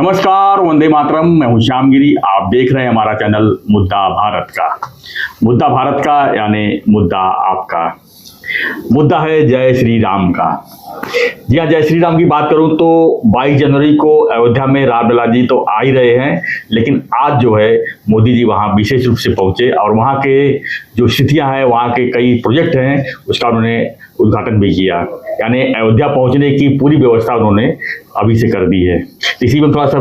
नमस्कार, वंदे मातरम। मैं हूं श्यामगिरी। आप देख रहे हैं हमारा चैनल मुद्दा भारत का। मुद्दा भारत का यानी मुद्दा आपका। मुद्दा है जय श्री राम का। जी हाँ, जय श्री राम की बात करूं तो 22 जनवरी को अयोध्या में रामलला जी तो आ ही रहे हैं, लेकिन आज जो है मोदी जी वहां विशेष रूप से पहुंचे और वहां के जो स्थितियां हैं, वहां के कई प्रोजेक्ट हैं, उसका उन्होंने उद्घाटन भी किया। यानी अयोध्या पहुंचने की पूरी व्यवस्था उन्होंने अभी से कर दी है। इसी में थोड़ा सा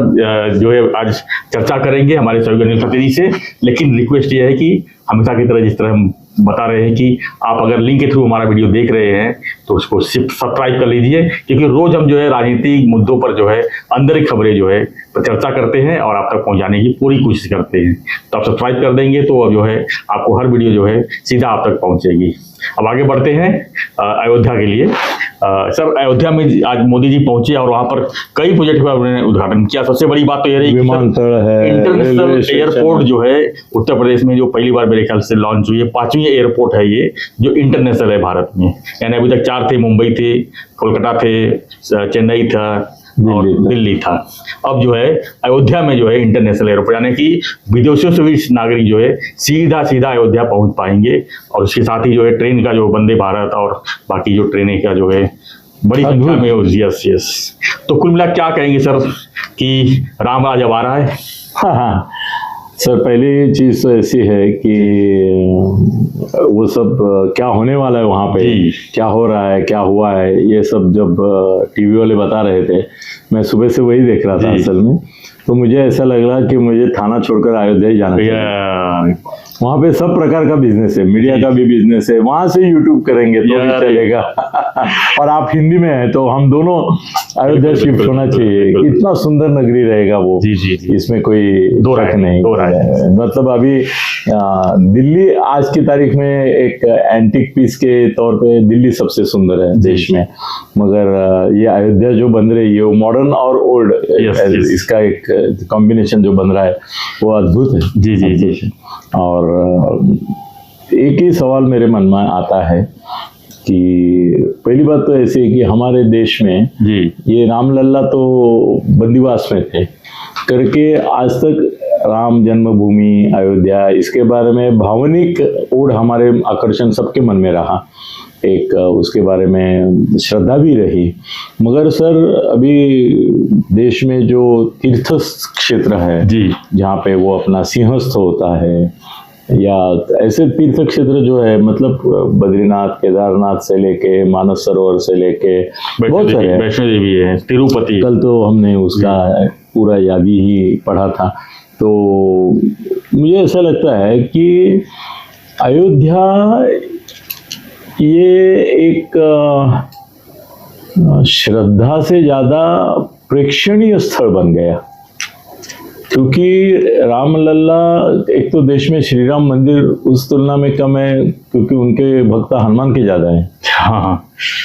जो है आज चर्चा करेंगे हमारे सहयोगी अनिल खत्री जी से। लेकिन रिक्वेस्ट ये है कि हमेशा की तरह जिस तरह हम बता रहे हैं कि आप अगर लिंक के थ्रू हमारा वीडियो देख रहे हैं तो उसको सब्सक्राइब कर लीजिए, क्योंकि रोज हम जो है राजनीतिक मुद्दों पर जो है अंदर की खबरें जो है चर्चा करते हैं और आप तक पहुंचाने की पूरी कोशिश करते हैं। तो आप सब्सक्राइब कर देंगे तो जो है आपको हर वीडियो जो है सीधा आप तक पहुंचेगी। अब आगे बढ़ते हैं अयोध्या के लिए। सर, अयोध्या में आज मोदी जी पहुंचे और वहां पर कई प्रोजेक्ट का उन्होंने उद्घाटन किया। सबसे बड़ी बात तो यह रही विमानतल है, इंटरनेशनल एयरपोर्ट जो है उत्तर प्रदेश में जो पहली बार मेरे ख्याल से लॉन्च हुई है। 5वीं एयरपोर्ट है ये जो इंटरनेशनल है भारत में। यानी अभी तक 4 थे, मुंबई थे, कोलकाता थे, चेन्नई था और दिल्ली था। अब जो है अयोध्या में जो है इंटरनेशनल एयरपोर्ट, यानी कि विदेशों से भी नागरिक जो है सीधा अयोध्या पहुंच पाएंगे। और उसके साथ ही जो है ट्रेन का जो वंदे भारत और बाकी जो ट्रेनें का जो है बड़ी संख्या में हो। यस। तो कुल मिला क्या कहेंगे सर कि राम आज अब आ रहा है? हाँ सर, पहली चीज तो ऐसी है कि वो सब क्या होने वाला है वहाँ पे, क्या हो रहा है, क्या हुआ है, ये सब जब टीवी वाले बता रहे थे, मैं सुबह से वही देख रहा था असल में। तो मुझे ऐसा लग रहा कि मुझे थाना छोड़कर अयोध्या ही जाना चाहिए। वहाँ पे सब प्रकार का बिजनेस है, मीडिया का भी बिजनेस है, वहां से यूट्यूब करेंगे तो भी चलेगा। और आप हिंदी में हैं तो हम दोनों अयोध्या शिफ्ट होना चाहिए। इतना सुंदर नगरी रहेगा वो। जी। इसमें कोई दो राय नहीं। मतलब अभी दिल्ली आज की तारीख में एक एंटीक पीस के तौर पे दिल्ली सबसे सुंदर है देश में, मगर ये अयोध्या जो बन रही है वो मॉडर्न और ओल्ड, इसका एक कॉम्बिनेशन जो बन रहा है वो अद्भुत है। जी। और एक ही सवाल मेरे मन में आता है कि पहली बात तो ऐसी है कि हमारे देश में ये रामलला तो बंदीवास में थे करके आज तक राम जन्मभूमि अयोध्या, इसके बारे में भावनिक ओर हमारे आकर्षण सबके मन में रहा। एक उसके बारे में श्रद्धा भी रही। मगर सर, अभी देश में जो तीर्थ क्षेत्र है जहाँ पे वो अपना सिंहस्थ होता है, या ऐसे तीर्थ क्षेत्र जो है, मतलब बद्रीनाथ, केदारनाथ से लेके मानस सरोवर से लेके बहुत सारे, वैष्णो देवी है, तिरुपति, कल तो हमने उसका पूरा यादी ही पढ़ा था। तो मुझे ऐसा लगता है कि अयोध्या ये एक श्रद्धा से ज्यादा प्रेक्षणीय स्थल बन गया, क्योंकि रामलला एक तो देश में श्री राम मंदिर उस तुलना में कम है, क्योंकि उनके भक्त हनुमान के ज्यादा है,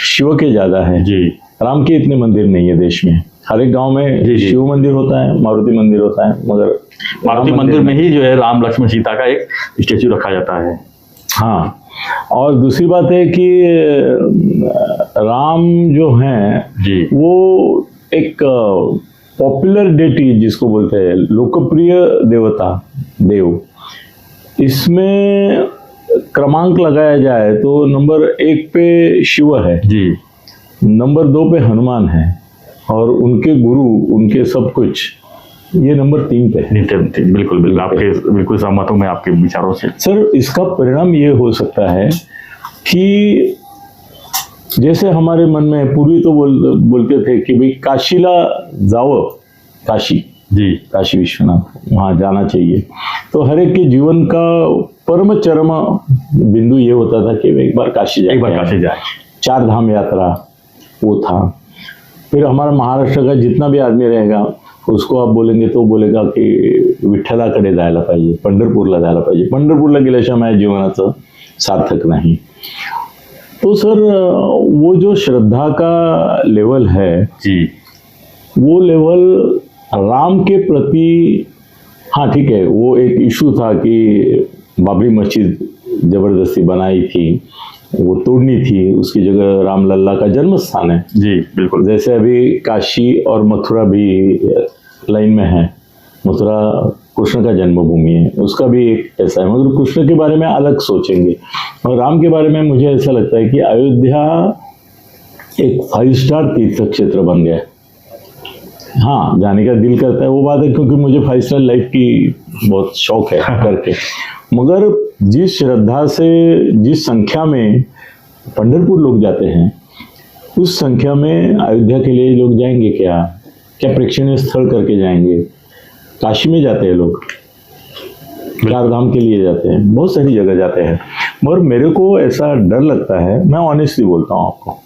शिव के ज्यादा है जी। राम के इतने मंदिर नहीं है देश में। हर एक गांव में शिव मंदिर होता है, मारुति मंदिर होता है, मगर मारुति मंदिर में ही जो है राम लक्ष्मण सीता का एक स्टेचू रखा जाता है। हाँ, और दूसरी बात है कि राम जो हैं वो एक पॉपुलर डेटी जिसको बोलते हैं, लोकप्रिय देवता, देव, इसमें क्रमांक लगाया जाए तो नंबर 1 पे शिव है जी, नंबर 2 पे हनुमान है, और उनके गुरु, उनके सब कुछ, ये नंबर 3 पे है। बिल्कुल आपके बिल्कुल सहमत हूं मैं आपके विचारों से। सर, इसका परिणाम ये हो सकता है कि जैसे हमारे मन में पूर्वी तो बोलते थे कि भाई काशीला जाओ, काशी विश्वनाथ, वहाँ जाना चाहिए। तो हर एक के जीवन का परम चरम बिंदु ये होता था कि एक बार काशी जाए। 4 धाम यात्रा वो था। फिर हमारा महाराष्ट्र का जितना भी आदमी रहेगा उसको आप बोलेंगे तो बोलेगा की विठ्ठलाकडे जायला पाहिजे, पंढरपूरला जायला पाहिजे, पंढरपूरला गेल्याशिवाय माझ्या जीवनाचं सार्थक नहीं। तो सर, वो जो श्रद्धा का लेवल है जी, वो लेवल राम के प्रति, हाँ ठीक है, वो एक इशू था कि बाबरी मस्जिद जबरदस्ती बनाई थी, वो तोड़नी थी, उसकी जगह रामलला का जन्म स्थान है जी बिल्कुल। जैसे अभी काशी और मथुरा भी लाइन में है, मथुरा कृष्ण का जन्मभूमि है, उसका भी एक ऐसा है, मगर कृष्ण के बारे में अलग सोचेंगे। और राम के बारे में मुझे ऐसा लगता है कि अयोध्या एक 5 स्टार तीर्थ क्षेत्र बन गया है। हाँ, जाने का दिल करता है, वो बात है, क्योंकि मुझे 5 स्टार लाइफ की बहुत शौक है करके। मगर जिस श्रद्धा से, जिस संख्या में पंढरपुर लोग जाते हैं, उस संख्या में अयोध्या के लिए लोग जाएंगे क्या? क्या प्रेक्षणीय स्थल करके जाएंगे? काशी में जाते हैं लोग, 4 धाम के लिए जाते हैं, बहुत सारी जगह जाते हैं। मगर मेरे को ऐसा डर लगता है, मैं ऑनेस्टली बोलता हूँ आपको,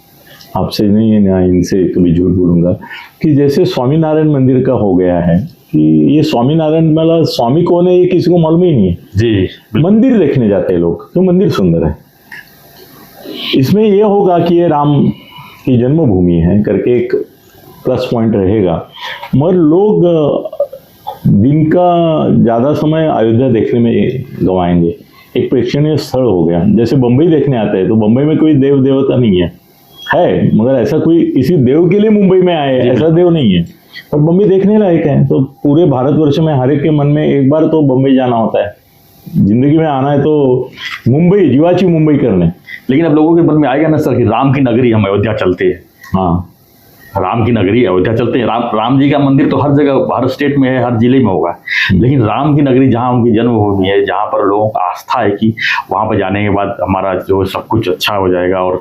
आपसे नहीं, ना इनसे कभी झूठ बोलूँगा, कि जैसे स्वामीनारायण मंदिर का हो गया है कि ये स्वामीनारायण मतलब स्वामी कौन है ये किसी को मालूम ही नहीं है जी। मंदिर देखने जाते हैं लोग, तो मंदिर सुंदर है, इसमें ये होगा कि ये राम की जन्मभूमि है करके एक प्लस पॉइंट रहेगा। मगर लोग दिन का ज़्यादा समय अयोध्या देखने में गंवाएंगे। एक प्रेक्षणीय स्थल हो गया, जैसे बम्बई देखने आते हैं, तो बम्बई में कोई देव देवता नहीं है, मगर ऐसा कोई किसी देव के लिए मुंबई में आए ऐसा देव नहीं है, और बम्बई देखने लायक है। तो पूरे भारतवर्ष में हर एक के मन में एक बार तो बम्बई जाना होता है, जिंदगी में आना है तो मुंबई, जीवाची मुंबई करने। लेकिन अब लोगों के मन में आएगा ना सर कि राम की नगरी हम अयोध्या चलते हैं। हाँ, राम की नगरी अयोध्या चलते हैं। राम जी का मंदिर तो हर जगह, हर स्टेट में है, हर जिले में होगा, लेकिन राम की नगरी जहाँ उनकी जन्मभूमि है, जहाँ पर लोगों को आस्था है कि वहाँ पर जाने के बाद हमारा जो सब कुछ अच्छा हो जाएगा, और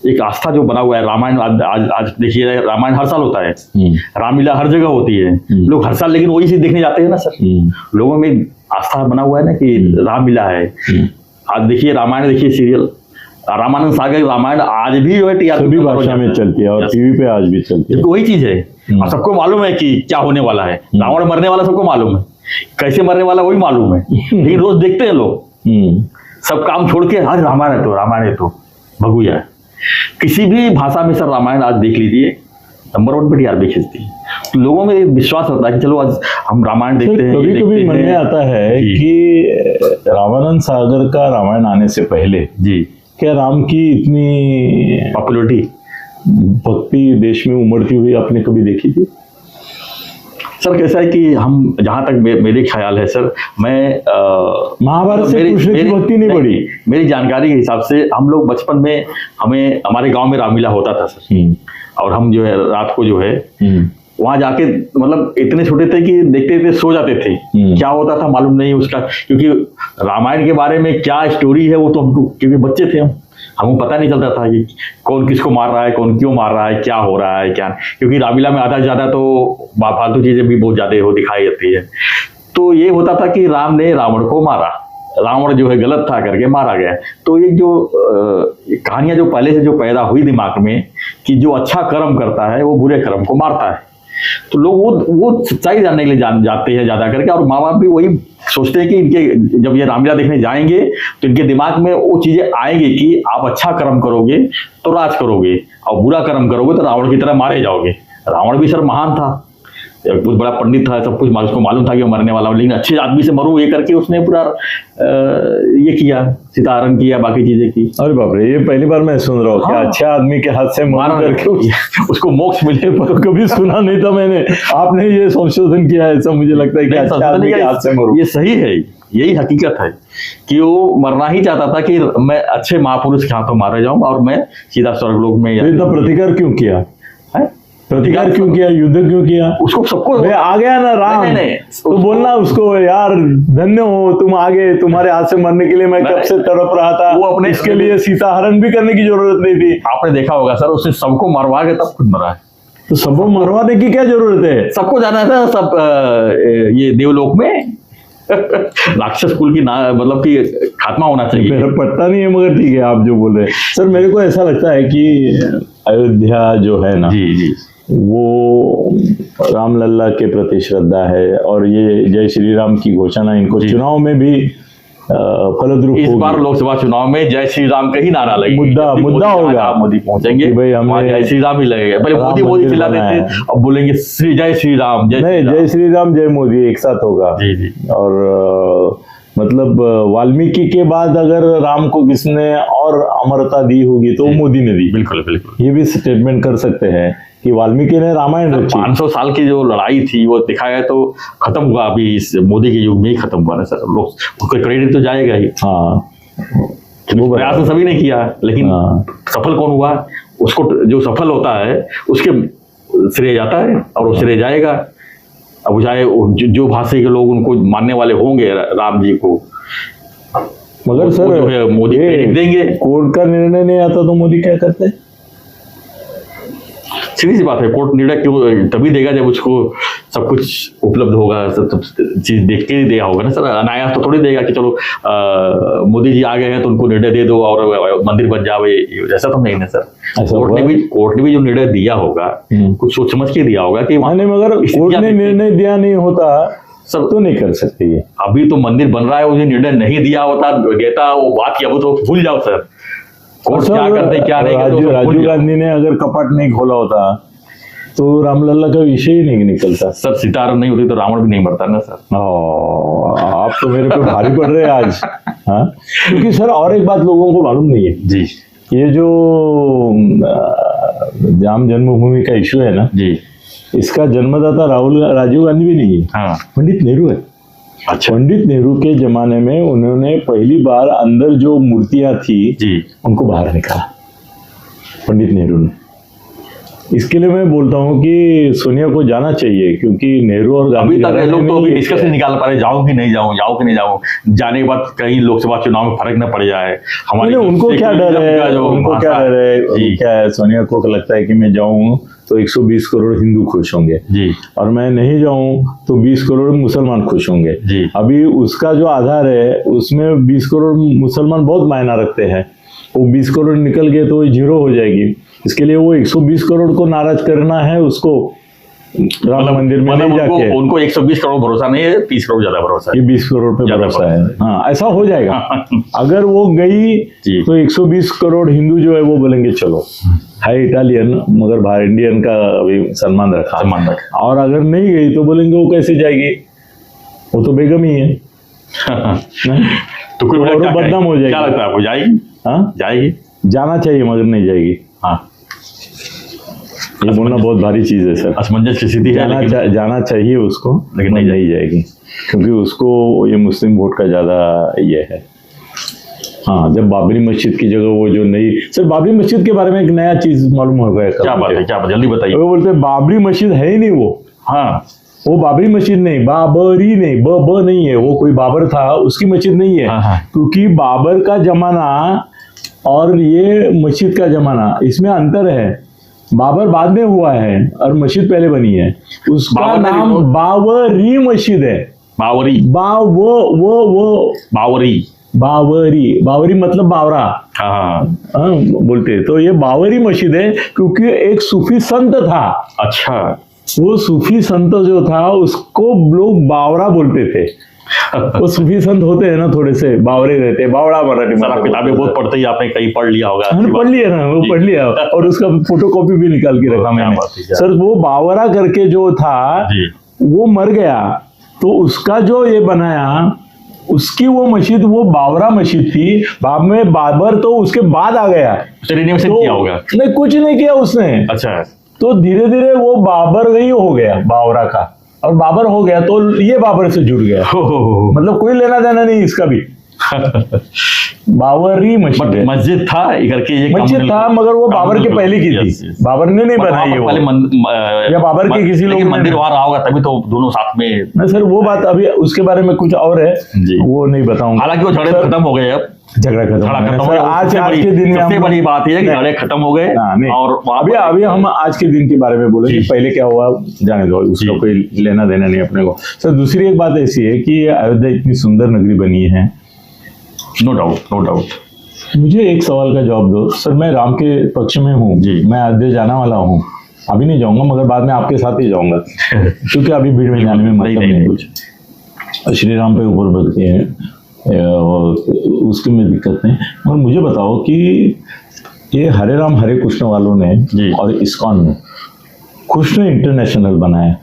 एक आस्था जो बना हुआ है। रामायण आज देखिए, रामायण हर साल होता है, रामलीला हर जगह होती है, लोग हर साल लेकिन वही चीज देखने जाते हैं ना सर। लोगों में आस्था बना हुआ है ना कि रामलीला है। आज देखिए रामायण, देखिए सीरियल रामानंद सागर रामायण आज भी जो है टीआरपी सभी भाषा में चलती है और टीवी पे आज भी चलती है, वही चीज है। और सबको मालूम है कि क्या होने वाला है, रावण मरने वाला सबको मालूम है, कैसे मरने वाला वही मालूम है, लेकिन रोज देखते हैं लोग, सब काम छोड़ के अरे रामायण है तो भगुया है। किसी भी भाषा में सर रामायण आज देख लीजिए, नंबर 1 पे टीआरपी खींचती है। तो लोगों में विश्वास होता है कि चलो आज हम रामायण देखते हैं। कभी कभी मन में आता है कि रामानंद सागर का रामायण आने से पहले जी क्या राम की इतनी पॉपुलरिटी, भक्ति देश में उमड़ती हुई आपने कभी देखी थी? सर कैसा है कि हम, जहाँ तक मेरे ख्याल है सर, मैं महाभारत से कृष्ण की भक्ति नहीं बढ़ी। मेरी जानकारी के हिसाब से हम लोग बचपन में, हमारे गांव में रामलीला होता था सर, और हम जो है रात को जो है वहां जाके, मतलब इतने छोटे थे कि देखते थे सो जाते थे। क्या होता था मालूम नहीं उसका, क्योंकि रामायण के बारे में क्या स्टोरी है वो तो हमको, क्योंकि बच्चे थे हमको पता नहीं चलता था कि कौन किसको मार रहा है, कौन क्यों मार रहा है, क्या हो रहा है क्या, क्योंकि रामलीला में आधा से ज्यादा तो फालतू चीजें भी बहुत ज्यादा हो दिखाई जाती है। तो ये होता था कि राम ने रावण को मारा, रावण जो है गलत था करके मारा गया। तो ये जो कहानियां जो पहले से जो पैदा हुई दिमाग में कि जो अच्छा कर्म करता है वो बुरे कर्म को मारता है, तो लोग वो सच्चाई जानने के लिए जाते हैं ज्यादा करके। और माँ बाप भी वही सोचते हैं कि इनके जब ये रामलीला देखने जाएंगे तो इनके दिमाग में वो चीजें आएंगी कि आप अच्छा कर्म करोगे तो राज करोगे, और बुरा कर्म करोगे तो रावण की तरह मारे जाओगे। रावण भी सर महान था, बहुत बड़ा पंडित था, सब कुछ उसको मालूम था कि वो मरने वाला, लेकिन अच्छे आदमी से मरूं ये करके उसने पूरा ये किया, सीताहरण किया, बाकी चीजें की। अरे बाप रे, ये पहली बार मैं सुन रहा हूँ कि अच्छे आदमी के हाथ से मार करके उसको मोक्ष मिले, पर कभी सुना नहीं था मैंने। आपने ये संशोधन किया है, ऐसा मुझे लगता है कि अच्छे आदमी के हाथ से मरूं। ये सही है, यही हकीकत है कि वो मरना ही चाहता था कि मैं अच्छे महापुरुष के हाथों मारा जाऊं और मैं सीधा स्वर्गलोक में। इतना प्रतिकार क्यों किया है? प्रतिकार क्यों किया, युद्ध क्यों किया? उसको सबको आ गया ना राम, नहीं, तो बोलना उसको यार धन्य हो तुम आगे, तुम्हारे हाथ से मरने के लिए मैं कब से तड़प रहा था, वो अपने इसके लिए सीता हरण भी करने की जरूरत नहीं थी। आपने देखा होगा सर, उसने सबको मरवा के तब खुद मरा है। तो सबको मरवाने की क्या जरूरत है? सबको जाना था सब ये देवलोक में राक्षस कुल की मतलब कि खात्मा होना चाहिए। मेरा पट्टा नहीं है, मगर ठीक है आप जो बोल रहे हैं सर। मेरे को ऐसा लगता है कि अयोध्या जो है ना, जी वो रामलल्ला के प्रति श्रद्धा है, और ये जय श्री राम की घोषणा इनको चुनाव में भी फलद्रूप इस बार लोकसभा चुनाव में जय श्री राम का ही नारा लगेगा, मुद्दा होगा। मोदी पहुंचेंगे भाई हमें जय श्री राम ही लगेगा। पहले मोदी चिल्लाते थे, अब बोलेंगे जय श्री राम, जय श्री राम जय मोदी एक साथ होगा। जी। और मतलब वाल्मीकि के बाद अगर राम को किसने और अमरता दी होगी तो मोदी ने दी। बिल्कुल। ये भी स्टेटमेंट कर सकते हैं कि वाल्मीकि ने रामायण रची। 500 साल की जो लड़ाई थी वो देखा गया तो खत्म हुआ, अभी इस मोदी के युग में ही खत्म हुआ ना सर। लोग उसको क्रेडिट तो जाएगा ही। हाँ, वो प्रयास तो सभी ने किया, लेकिन सफल कौन हुआ? उसको जो सफल होता है उसके श्रेय जाता है और वो श्रेय जाएगा। अब चाहे जो भाषा के लोग उनको मानने वाले होंगे राम जी को, मगर सर जो है मोदी क्रेडिट देंगे। कोर्ट का निर्णय नहीं आता तो मोदी क्या करते हैं? सीधी सी बात है, कोर्ट निर्णय क्यों तभी देगा जब उसको सब कुछ उपलब्ध होगा, सब चीज देख के ही दिया होगा ना सर। अनायास तो थोड़ी देगा कि चलो मोदी जी आ गए हैं तो उनको निर्णय दे दो और मंदिर बन जावे, ऐसा तो नहीं ना सर। कोर्ट ने भी जो निर्णय दिया होगा कुछ सोच समझ के दिया होगा कि मगर कोर्ट ने निर्णय दिया नहीं होता सब तो नहीं कर सकते ये। अभी तो मंदिर बन रहा है, उसे निर्णय नहीं दिया होता देता वो बात की, अब तो भूल जाओ सर। कोर्ट क्या करते क्या नहीं करते। राजीव गांधी ने अगर कपाट नहीं खोला होता तो रामलला का विषय ही नहीं निकलता सर। सीताराम नहीं होती तो रावण भी नहीं मरता ना सर। आप तो मेरे पे भारी पड़ रहे हैं आज। हाँ, क्योंकि सर और एक बात लोगों को मालूम नहीं है जी, ये जो राम जन्मभूमि का इशू है ना जी, इसका जन्मदाता राजीव गांधी भी नहीं है। हाँ, पंडित नेहरू है। अच्छा, पंडित नेहरू के जमाने में उन्होंने पहली बार अंदर जो मूर्तियां थी जी, उनको बाहर निकाला, पंडित नेहरू ने। इसके लिए मैं बोलता हूँ कि सोनिया को जाना चाहिए, क्योंकि नेहरू और गांधी अभी तक लोग तो अभी डिस्कस नहीं निकाल पा रहे, जाऊं कि नहीं जाऊं, जाऊं कि नहीं जाऊं। जाने के बाद कहीं लोकसभा चुनाव में फर्क न पड़ जाए हमारे। उनको क्या डर है? उनको क्या डर है? क्या है सोनिया को लगता है कि मैं जाऊं तो 120 करोड़ हिंदू खुश होंगे जी, और मैं नहीं जाऊं तो 20 करोड़ मुसलमान खुश होंगे जी। अभी उसका जो आधार है उसमें 20 करोड़ मुसलमान बहुत मायना रखते हैं। वो 20 करोड़ निकल गए तो जीरो हो जाएगी। इसके लिए वो 120 करोड़ को नाराज करना है उसको राम मंदिर में नहीं जाके। उनको 120 करोड़ भरोसा नहीं है, 30 करोड़ ज्यादा भरोसा है। ये 20 करोड़ पे भरोसा है। हाँ, ऐसा हो जाएगा। अगर वो गई तो 120 करोड़ हिंदू जो है वो बोलेंगे चलो है इटालियन, मगर बाहर इंडियन का अभी सम्मान रखा। और अगर नहीं गई तो बोलेंगे वो कैसे जाएगी, वो तो बेगम ही है। तो कोई बदनाम हो जाएगी। क्या लगता है आपको, जाएगी? हाँ, जाएगी, जाना चाहिए मगर नहीं जाएगी। हाँ, ये बोलना बहुत भारी चीज है सर। असमंजस की स्थिति है, जाना चाहिए उसको, लेकिन नहीं जाएगी क्योंकि उसको ये मुस्लिम वोट का ज्यादा ये है। हाँ, जब बाबरी मस्जिद की जगह वो जो नई, सर बाबरी मस्जिद के बारे में एक नया चीज मालूम हो गया। क्या बात है, क्या बात, जल्दी बताइए। वो बोलते हैं बाबरी मस्जिद है ही नहीं वो। हाँ, वो बाबरी मस्जिद नहीं, बाबरी नहीं, ब नहीं है, वो कोई बाबर था उसकी मस्जिद नहीं है। क्योंकि बाबर का जमाना और ये मस्जिद का जमाना इसमें अंतर है। बाबर बाद में हुआ है और मस्जिद पहले बनी है। उसका नाम बावरी मस्जिद है। बावरी, बावरी मतलब बावरा। हाँ, बोलते तो ये बावरी मस्जिद है क्योंकि एक सूफी संत था। अच्छा, वो सूफी संत जो था उसको लोग बावरा बोलते थे। वो सूफी संत होते हैं ना, थोड़े से बावरे रहते हैं, बावड़ा मराठी। सर आप किताबें बहुत पढ़ते ही, आपने कहीं पढ़ लिया होगा। पढ़ लिया ना, वो पढ़ लिया और उसका फोटोकॉपी भी निकाल के रखा मैंने। सर वो बावरा करके जो था वो मर गया तो उसका जो ये बनाया उसकी वो मस्जिद, वो बावरा मस्जिद थी। बाद में बाबर तो उसके बाद आ गया। किया होगा? नहीं, कुछ नहीं किया उसने। अच्छा, तो धीरे धीरे वो बाबर ही हो गया, बावरा का, और बाबर हो गया तो ये बाबर से जुड़ गया। मतलब कोई लेना देना नहीं इसका भी। बावरी मस्जिद था करके, ये मस्जिद था मगर वो बाबर के पहले की थी। बाबर ने नहीं बनाई वो, या बाबर के किसी लोग मंदिर वहां रहा होगा तभी तो दोनों साथ में। नहीं सर, वो बात अभी उसके बारे में कुछ और है, वो नहीं बताऊंगा। हालांकि वो झगड़े खत्म हो गए, अब झगड़ा खत्म हो गया। आज के दिन में सबसे बड़ी बात है कि झगड़े खत्म हो गए। और अभी हम आज के दिन के बारे में बोलेंगे, पहले क्या हुआ जाने दो, उसका कोई लेना देना नहीं अपने को। सर दूसरी एक बात ऐसी है कि अयोध्या इतनी सुंदर नगरी बनी है, नो डाउट। मुझे एक सवाल का जवाब दो सर। मैं राम के पक्ष में हूँ, मैं अयोध्या जाने वाला हूँ, अभी नहीं जाऊंगा मगर बाद में आपके साथ ही जाऊंगा क्योंकि अभी भीड़ में जाने में मतलब नहीं कुछ। श्री राम पे ऊपर भक्ति है, उसके में दिक्कत नहीं। और मुझे बताओ कि ये हरे राम हरे कृष्ण वालों ने और इस्कॉन ने कृष्ण इंटरनेशनल बनाया।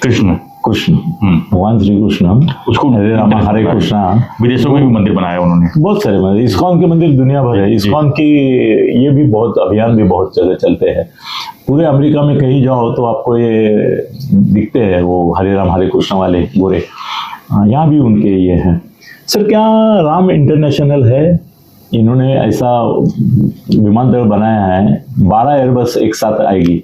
कृष्ण भगवान श्री कृष्ण, उसको हरे राम हरे कृष्णा। विदेशों में भी मंदिर बनाया उन्होंने, बहुत सारे मंदिर। इस्कॉन के मंदिर दुनिया भर है। इस्कॉन की ये भी बहुत अभियान भी बहुत जगह चलते हैं। पूरे अमेरिका में कहीं जाओ तो आपको ये दिखते हैं वो हरे राम हरे कृष्ण वाले गोरे, यहाँ भी उनके ये हैं। सर क्या राम इंटरनेशनल है, इन्होंने ऐसा विमानतल बनाया है, 12 एयरबस एक साथ आएगी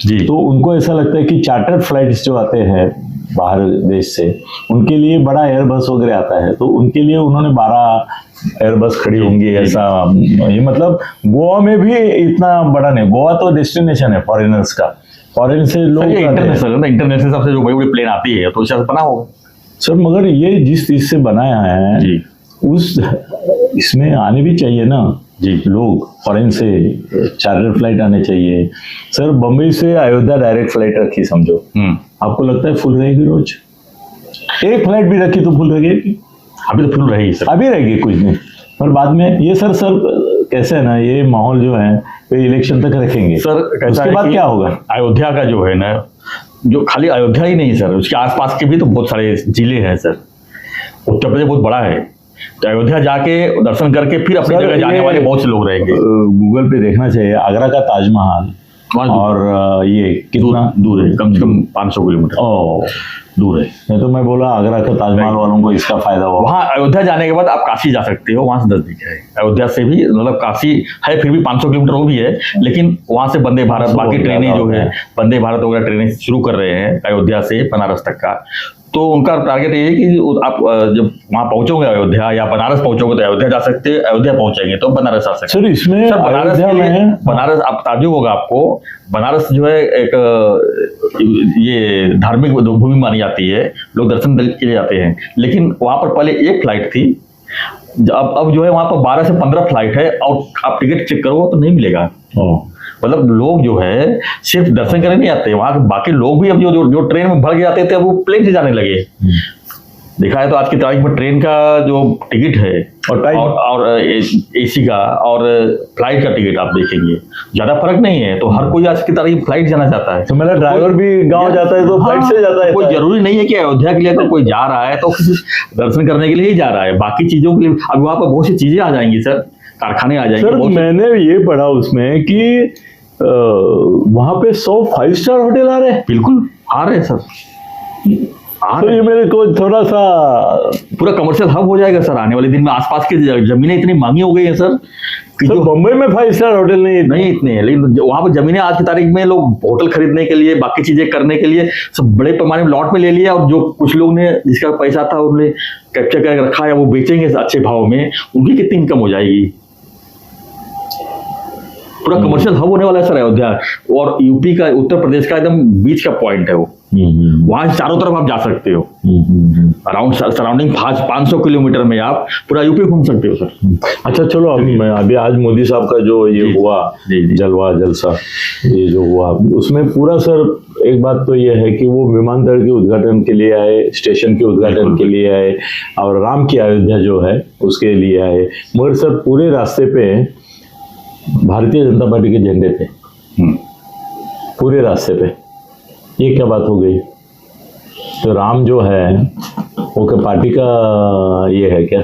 जी। तो उनको ऐसा लगता है कि चार्टर्ड फ्लाइट्स जो आते हैं बाहर देश से, उनके लिए बड़ा एयरबस वगैरह आता है, तो उनके लिए उन्होंने 12 एयरबस खड़ी होंगी ऐसा। ये मतलब गोवा में भी इतना बड़ा नहीं, गोवा तो डेस्टिनेशन है फॉरेनर्स का, फॉरेन से लोग इंटरनेशनल इंटरनेशनल सबसे जो बड़ी बड़ी प्लेन आती है तो शायद बना होगा सर। मगर ये जिस चीज से बनाया है जी, उस इसमें आने भी चाहिए ना जी। लोग फॉरेन से, चार्टर फ्लाइट आने चाहिए सर। बम्बई से अयोध्या डायरेक्ट फ्लाइट रखी समझो, आपको लगता है फुल रहेगी रोज? एक फ्लाइट भी रखी तो फुल रहेगी? अभी तो फुल रहेगी सर, अभी रहेगी कुछ नहीं, पर बाद में ये सर कैसे है ना, ये माहौल जो है ये इलेक्शन तक रखेंगे सर। उसके बाद क्या होगा? अयोध्या का जो है ना, जो खाली अयोध्या ही नहीं सर, उसके आसपास के भी तो बहुत सारे जिले हैं सर। उत्तर प्रदेश बहुत बड़ा है, तो अयोध्या जाके दर्शन करके फिर अपनी जगह जाने वाले बहुत से लोग रहेंगे। गूगल पे देखना चाहिए, आगरा का ताजमहल और ये कितना दूर है, कम से कम 500 किलोमीटर ओ दूर है। नहीं तो मैं बोला आगरा का ताजमहल वालों को इसका फायदा हुआ। वहाँ अयोध्या जाने के बाद आप काशी जा सकते हो, वहाँ से नजदीक है। अयोध्या से भी मतलब काशी है, फिर भी 500 किलोमीटर वो भी है, लेकिन वहाँ से वंदे भारत बाकी ट्रेनें जो है, वंदे भारत वगैरह ट्रेनें शुरू कर रहे हैं अयोध्या से बनारस तक का। तो उनका टारगेट ये है कि आप जब वहाँ पहुंचोगे अयोध्या या बनारस पहुंचोगे तो अयोध्या जा सकते हैं, अयोध्या पहुंचेंगे तो बनारस आ सकते हैं। सर इसमें बनारस आप ताज्जुब होगा आपको, बनारस जो है एक ये धार्मिक भूमि मानी जाती है, लोग दर्शन के लिए जाते हैं, लेकिन वहाँ पर पहले एक फ्लाइट थी, अब जो है वहाँ पर 12 से 15 फ्लाइट है, और आप टिकट चेक करो तो नहीं मिलेगा। मतलब लोग जो है सिर्फ दर्शन करने नहीं आते, वहाँ के बाकी लोग भी अब जो ट्रेन में भर के जाते थे अब वो प्लेन से जाने लगे। देखा है तो आज की तारीख में ट्रेन का जो टिकट है और एसी का और फ्लाइट का टिकट आप देखेंगे ज्यादा फर्क नहीं है। तो हर कोई आज की तारीख फ्लाइट जाना चाहता है। तो मेरा ड्राइवर भी गांव जाता है तो फ्लाइट से जाता है। कोई जरूरी नहीं है कि अयोध्या के लिए तो कोई जा रहा है तो दर्शन करने के लिए ही जा रहा है, बाकी चीजों के लिए अब वहाँ पर बहुत सी चीजें आ जाएंगी सर, कारखाने आ जाएंगे। सर मैंने ये पढ़ा उसमें कि वहां पे 100 5 स्टार होटल आ रहे हैं। बिल्कुल आ रहे हैं सर, तो ये मेरे को थोड़ा सा पूरा कमर्शियल हब हो जाएगा सर आने वाले दिन में। आसपास की जमीनें इतनी महंगी हो गई हैं सर कि तो बम्बई में 5 स्टार होटल नहीं इतने हैं, लेकिन वहां पर जमीनें आज की तारीख में लोग होटल खरीदने के लिए बाकी चीजें करने के लिए सब बड़े पैमाने में लॉट में ले लिया, और जो कुछ लोग ने जिसका पैसा था उन्होंने कैप्चर करके रखा है, वो बेचेंगे अच्छे भाव में, उनकी कितनी इनकम हो जाएगी। पूरा कमर्शियल हब होने वाला है सर अयोध्या, और यूपी का उत्तर प्रदेश का एकदम बीच का पॉइंट है वो। वहां चारों तरफ आप जा सकते हो, अराउंड सराउंडिंग 500 किलोमीटर में आप पूरा यूपी घूम सकते हो सर। अच्छा चलो अभी आज मोदी साहब का जो ये हुआ जलवा जलसा ये जो हुआ, उसमें पूरा सर एक बात तो ये है कि वो विमानतल के उद्घाटन के लिए आए, स्टेशन के उद्घाटन के लिए आए, और राम की अयोध्या जो है उसके लिए आए, मगर सर पूरे रास्ते पे भारतीय जनता पार्टी के झंडे थे पूरे रास्ते पे। ये क्या बात हो गई? तो राम जो है वो क्या पार्टी का ये है क्या?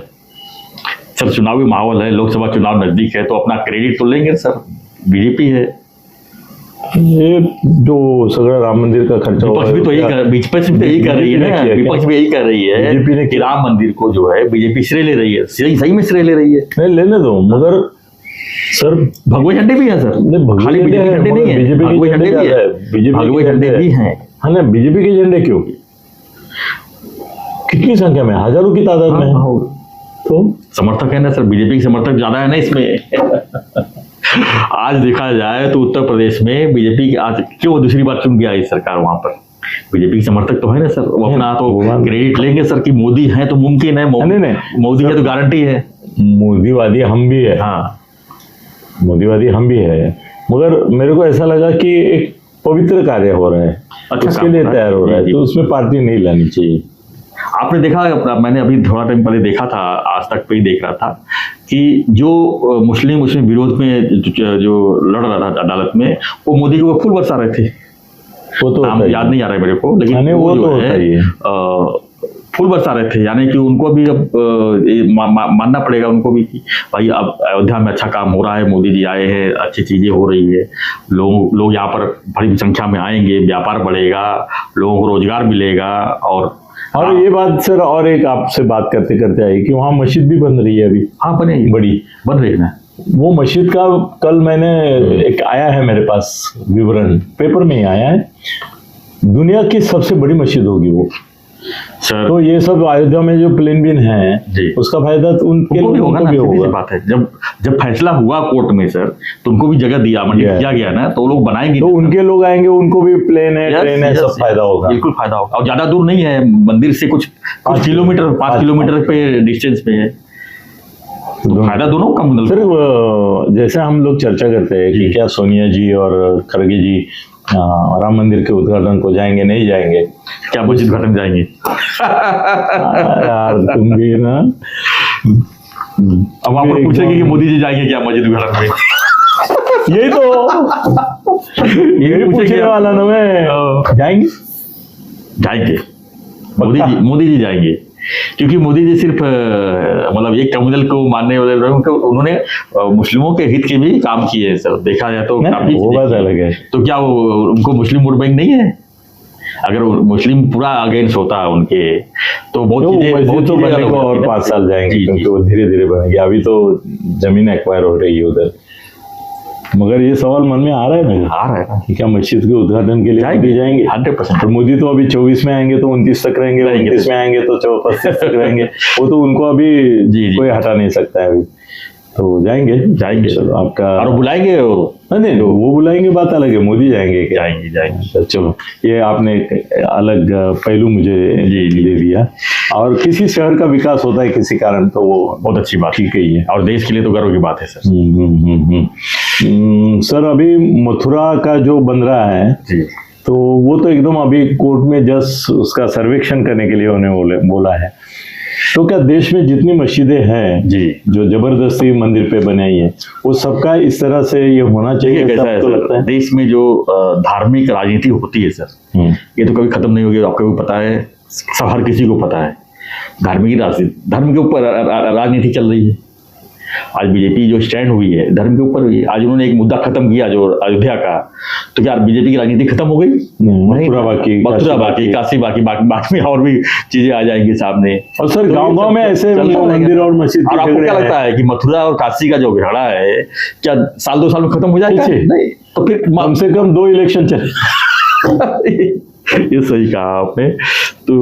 सर चुनावी माहौल है, लोकसभा चुनाव नजदीक है, तो अपना क्रेडिट तो लेंगे सर, बीजेपी है। ये जो सगड़ा राम मंदिर का खर्चा विपक्ष भी तो यही कर रही है ना, विपक्ष भी यही कर रही है बीजेपी ने कि राम मंदिर को जो है बीजेपी श्रेय ले रही है, सही में श्रेय ले रही है। नहीं लेने दो, मगर सर भगवे झंडे भी हैं सर, खाली बीजेपी झंडे नहीं है, भगवे झंडे भी है, भगवे झंडे भी हैं। हाँ ना, बीजेपी के झंडे क्यों? कितनी संख्या में? हजारों की तादाद में तो समर्थक है ना सर, बीजेपी के समर्थक ज्यादा है ना इसमें। आज देखा जाए तो उत्तर प्रदेश में बीजेपी की आज क्यों दूसरी बार चुन गया इस सरकार, वहां पर बीजेपी के समर्थक तो है ना सर, वो अपना तो क्रेडिट लेंगे सर कि मोदी है तो मुमकिन है, मोदी है तो गारंटी है। मोदीवादी हम भी है, हाँ मोदीवादी हम भी है, मगर मेरे को ऐसा लगा कि एक पवित्र कार्य हो रहा है, अच्छा उसके लिए तैयार हो रहा है, तो उसमें पार्टी नहीं लानी चाहिए। आपने देखा, मैंने अभी थोड़ा टाइम पहले देखा था, आज तक पे ही देख रहा था कि जो मुस्लिम विरोध में जो लड़ रहा था अदालत में, वो मोदी के ऊपर फूल बरसा रहे थे। वो तो नाम याद नहीं आ रहा है मेरे को, लेकिन वो जो है फूल बरसा रहे थे, यानी कि उनको भी अब मानना पड़ेगा उनको भी कि भाई अब अयोध्या में अच्छा काम हो रहा है, मोदी जी आए हैं, अच्छी चीजें हो रही है, लोग यहाँ पर बड़ी संख्या में आएंगे, व्यापार बढ़ेगा, लोगों को रोजगार मिलेगा। और ये बात सर, और एक आपसे बात करते करते आई कि वहाँ मस्जिद भी बन रही है अभी। हाँ, बनेगी, बड़ी बन रही है ना। वो मस्जिद का कल मैंने एक आया है मेरे पास विवरण, पेपर में ही आया है, दुनिया की सबसे बड़ी मस्जिद होगी वो सर। तो ये सब अयोध्या में जो प्लेन बिन है उसका फायदा तो उनके लोगों को भी होगा। बात है, जब फैसला हुआ कोर्ट में सर, तो उनको भी जगह दिया गया ना, तो लोग बनाएंगे, तो उनके लोग आएंगे, उनको भी प्लेन है, ट्रेन है, सब फायदा होगा, बिल्कुल फायदा होगा। और ज्यादा दूर नहीं है, मंदिर से कुछ 5 किलोमीटर पे डिस्टेंस पे है, तो फायदा दोनों का मिल। फिर जैसे हम लोग चर्चा करते हैं कि क्या सोनिया जी और खड़गे जी राम मंदिर के उद्घाटन को जाएंगे, नहीं जाएंगे, क्या मस्जिद उद्घाटन जाएंगे? यार तुम भी ना, अब वहां पर पूछेंगे कि मोदी जी जाएंगे क्या मस्जिद उद्घाटन में? यही तो यही पूछने वाला ना मैं। जाएंगे मोदी जी जाएंगे, क्योंकि मोदी जी सिर्फ मतलब एक कम्युनल को मानने वाले लोग, उन्होंने मुस्लिमों के हित के भी काम किए हैं सर, देखा जाए तो काफी। वो बात अलग है। तो क्या वो उनको मुस्लिम वोट बैंक नहीं है? अगर मुस्लिम पूरा अगेंस्ट होता है उनके, तो बहुत तो बनने को और 5 साल जाएंगे, क्योंकि वो धीरे धीरे बनेगी। अभी तो जमीन एक्वायर हो रही है उधर। मगर ये सवाल मन में आ रहा है ना कि क्या मस्जिद के उद्घाटन के लिए जाएंगे? 100%। तो मोदी तो अभी 24 में आएंगे तो 29 तक रहेंगे, 29 में आएंगे तो 35 तक रहेंगे। वो तो उनको अभी कोई हटा नहीं सकता है अभी, तो जाएंगे। चलो आपका, और बुलाएंगे नहीं, वो बुलाएंगे बात अलग है, मोदी जाएंगे क्या? जाएंगे। चलो, ये आपने एक अलग पहलू मुझे दे दिया। और किसी शहर का विकास होता है किसी कारण, तो वो बहुत अच्छी बात, ठीक ही है, और देश के लिए तो गर्व की बात है सर। सर, अभी मथुरा का जो बन रहा है जी, तो वो तो एकदम अभी कोर्ट में जस्ट उसका सर्वेक्षण करने के लिए उन्हें बोला है। तो क्या देश में जितनी मस्जिदें हैं जी, जो जबरदस्ती मंदिर पे बनाई है, वो सबका इस तरह से ये होना चाहिए? कैसा है, तो लगता है देश में जो धार्मिक राजनीति होती है सर, ये तो कभी खत्म नहीं होगी। आपको भी पता है, सब हर किसी को पता है, धार्मिक राजनीति, धर्म के ऊपर राजनीति चल रही है। आज बीजेपी जो स्टैंड हुई है धर्म के ऊपर हुई है। आज उन्होंने एक मुद्दा खत्म किया जो अयोध्या का, तो क्या बीजेपी की राजनीति खत्म हो गई? मथुरा बाकी, काशी बाकी में और भी चीजें आ जाएंगी सामने। और सर, गांव में ऐसे मंदिर और मस्जिद, और आपको क्या लगता है कि मथुरा और काशी का जो झगड़ा है, क्या साल 2 साल में खत्म हो जाएगा? नहीं, तो फिर कम से कम 2 इलेक्शन चले। ये सही कहा आपने। तो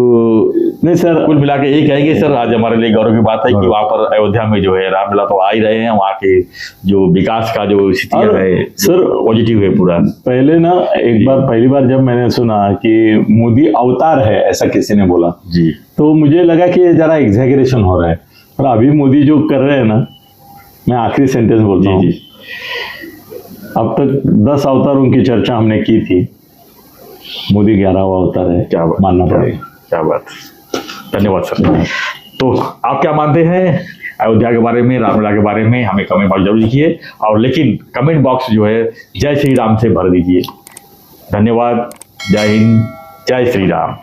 नहीं सर, कुल मिला के यही कहेंगे सर, आज हमारे लिए गौरव की बात है कि वहाँ पर अयोध्या में जो है रामलला तो आ ही रहे हैं, वहाँ के जो विकास का जो स्थितियाँ है सर पॉजिटिव है पूरा। पहले ना एक बार, पहली बार जब मैंने सुना कि मोदी अवतार है, ऐसा किसी ने बोला जी, तो मुझे लगा कि ये जरा एग्जैगरेशन हो रहा है। और अभी मोदी जो कर रहे हैं ना, मैं आखिरी सेंटेंस बोलता हूँ, अब तक 10 अवतारों की चर्चा हमने की थी, मोदी 11वां अवतार है, क्या मानना पड़ेगा। क्या बात, धन्यवाद सर। तो आप क्या मानते हैं अयोध्या के बारे में, रामलला के बारे में, हमें कमेंट बॉक्स जरूर लिखिए, और लेकिन कमेंट बॉक्स जो है जय श्री राम से भर दीजिए। धन्यवाद, जय हिंद, जय श्री राम।